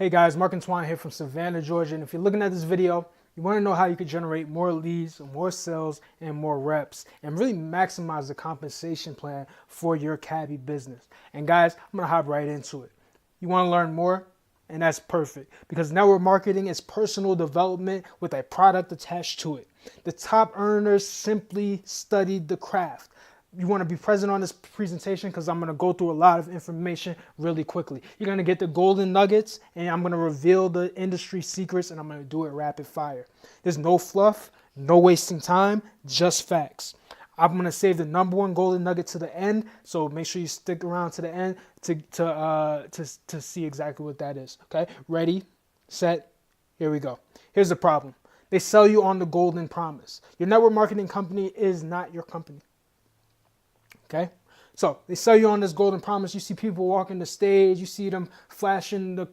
Hey guys, Mark Antoine here from Savannah, Georgia, and if you're looking at this video, you want to know how you can generate more leads, more sales, and more reps, and really maximize the compensation plan for your Cabi business. And guys, I'm going to hop right into it. You want to learn more? And that's perfect, because network marketing is personal development with a product attached to it. The top earners simply studied the craft. You want to be present on this presentation because I'm going to go through a lot of information really quickly. You're going to get the golden nuggets, and I'm going to reveal the industry secrets, and I'm going to do it rapid fire. There's no fluff, no wasting time, just facts. I'm going to save the number one golden nugget to the end, so make sure you stick around to the end to see exactly what that is. Okay, ready, set, here we go. Here's the problem. They sell you on the golden promise. Your network marketing company is not your company. Okay, so they sell you on this golden promise. You see people walking the stage, you see them flashing the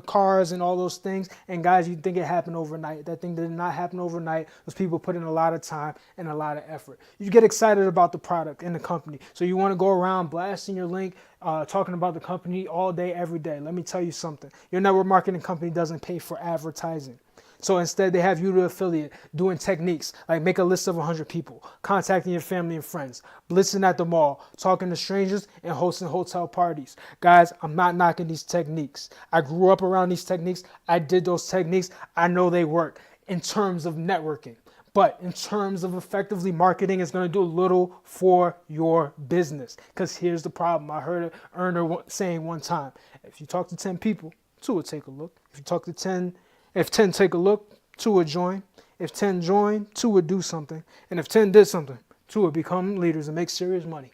cars and all those things. And guys, you think it happened overnight. That thing did not happen overnight. Those people put in a lot of time and a lot of effort. You get excited about the product and the company. So you want to go around blasting your link, talking about the company all day, every day. Let me tell you something. Your network marketing company doesn't pay for advertising. So instead, they have you the affiliate doing techniques like make a list of 100 people, contacting your family and friends, blitzing at the mall, talking to strangers, and hosting hotel parties. Guys, I'm not knocking these techniques. I grew up around these techniques. I did those techniques. I know they work in terms of networking. But in terms of effectively marketing, it's going to do little for your business. Because here's the problem. I heard an earner saying one time, if you talk to 10 people, 2 will take a look. If you talk to 10, if 10 take a look, 2 would join. If 10 join, 2 would do something. And if 10 did something, 2 would become leaders and make serious money.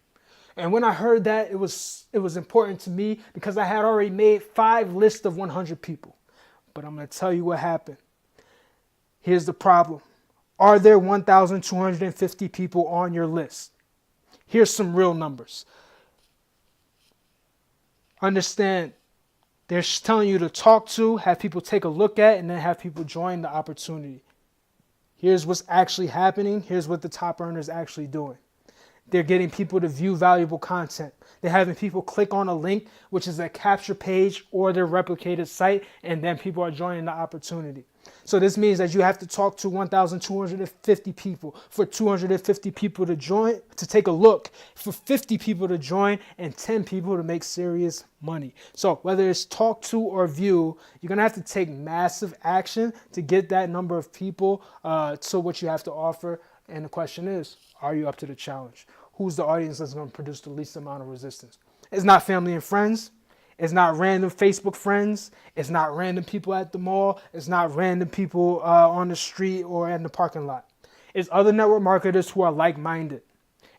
And when I heard that, it was important to me because I had already made 5 lists of 100 people. But I'm going to tell you what happened. Here's the problem. Are there 1,250 people on your list? Here's some real numbers. Understand, they're telling you to talk to, have people take a look at, and then have people join the opportunity. Here's what's actually happening. Here's what the top earners actually doing. They're getting people to view valuable content. They're having people click on a link, which is a capture page or their replicated site, and then people are joining the opportunity. So this means that you have to talk to 1,250 people for 250 people to join, to take a look, for 50 people to join, and 10 people to make serious money. So whether it's talk to or view, you're going to have to take massive action to get that number of people to what you have to offer. And the question is, are you up to the challenge? Who's the audience that's going to produce the least amount of resistance? It's not family and friends. It's not random Facebook friends. It's not random people at the mall. It's not random people on the street or in the parking lot. It's other network marketers who are like-minded.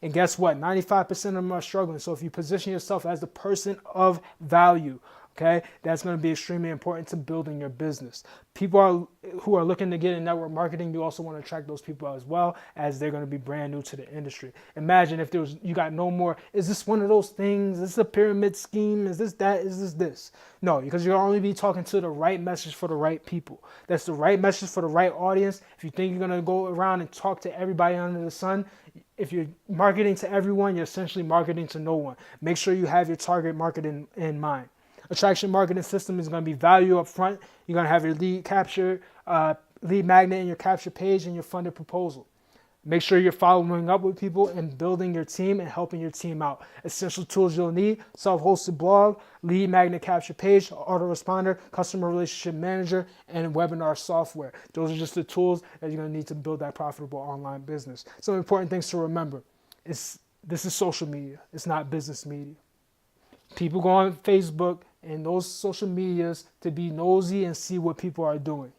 And guess what? 95% of them are struggling. So if you position yourself as the person of value, okay, that's going to be extremely important to building your business. People who are looking to get in network marketing, you also want to attract those people as well, as they're going to be brand new to the industry. Imagine if you got no more, is this one of those things? Is this a pyramid scheme? Is this that? Is this this? No, because you'll only be talking to the right message for the right people. That's the right message for the right audience. If you think you're going to go around and talk to everybody under the sun, if you're marketing to everyone, you're essentially marketing to no one. Make sure you have your target market in mind. Attraction marketing system is going to be value up front. You're going to have your lead capture, lead magnet in your capture page and your funded proposal. Make sure you're following up with people and building your team and helping your team out. Essential tools you'll need: self-hosted blog, lead magnet capture page, autoresponder, customer relationship manager, and webinar software. Those are just the tools that you're going to need to build that profitable online business. Some important things to remember. This is social media. It's not business media. People go on Facebook and those social medias to be nosy and see what people are doing.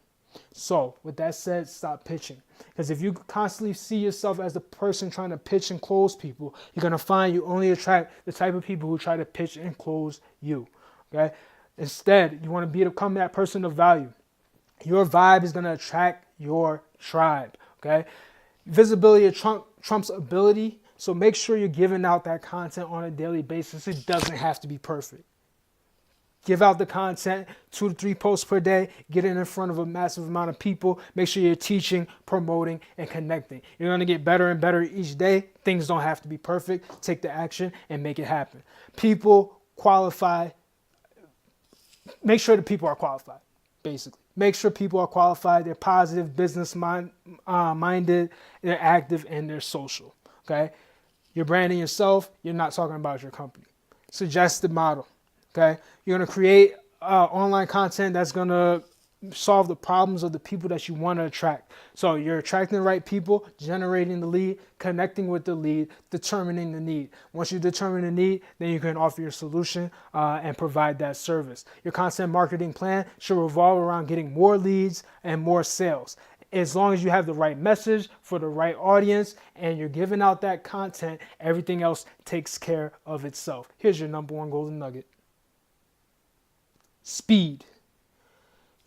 So with that said, stop pitching. Because if you constantly see yourself as the person trying to pitch and close people, you're going to find you only attract the type of people who try to pitch and close you. Okay? Instead, you want to become that person of value. Your vibe is going to attract your tribe. Okay? Visibility trumps ability. So make sure you're giving out that content on a daily basis. It doesn't have to be perfect. Give out the content, 2 to 3 posts per day. Get it in front of a massive amount of people. Make sure you're teaching, promoting, and connecting. You're going to get better and better each day. Things don't have to be perfect. Take the action and make it happen. People qualify make sure the people are qualified, basically. Make sure people are qualified, they're positive, minded, they're active, and they're social, okay? You're branding yourself, you're not talking about your company. Suggested model, okay? You're gonna create online content that's gonna solve the problems of the people that you want to attract. So you're attracting the right people, generating the lead, connecting with the lead, determining the need. Once you determine the need, then you can offer your solution and provide that service. Your content marketing plan should revolve around getting more leads and more sales. As long as you have the right message for the right audience and you're giving out that content, everything else takes care of itself. Here's your number one golden nugget. Speed.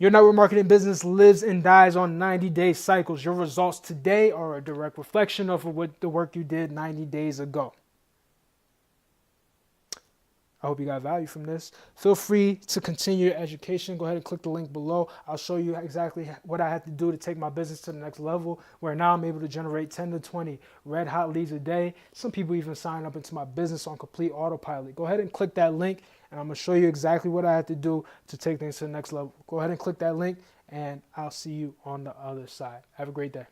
Your network marketing business lives and dies on 90-day cycles. Your results today are a direct reflection of what the work you did 90 days ago. I hope you got value from this. Feel free to continue your education. Go ahead and click the link below. I'll show you exactly what I had to do to take my business to the next level, where now I'm able to generate 10 to 20 red hot leads a day. Some people even sign up into my business on complete autopilot. Go ahead and click that link, and I'm going to show you exactly what I had to do to take things to the next level. Go ahead and click that link, and I'll see you on the other side. Have a great day.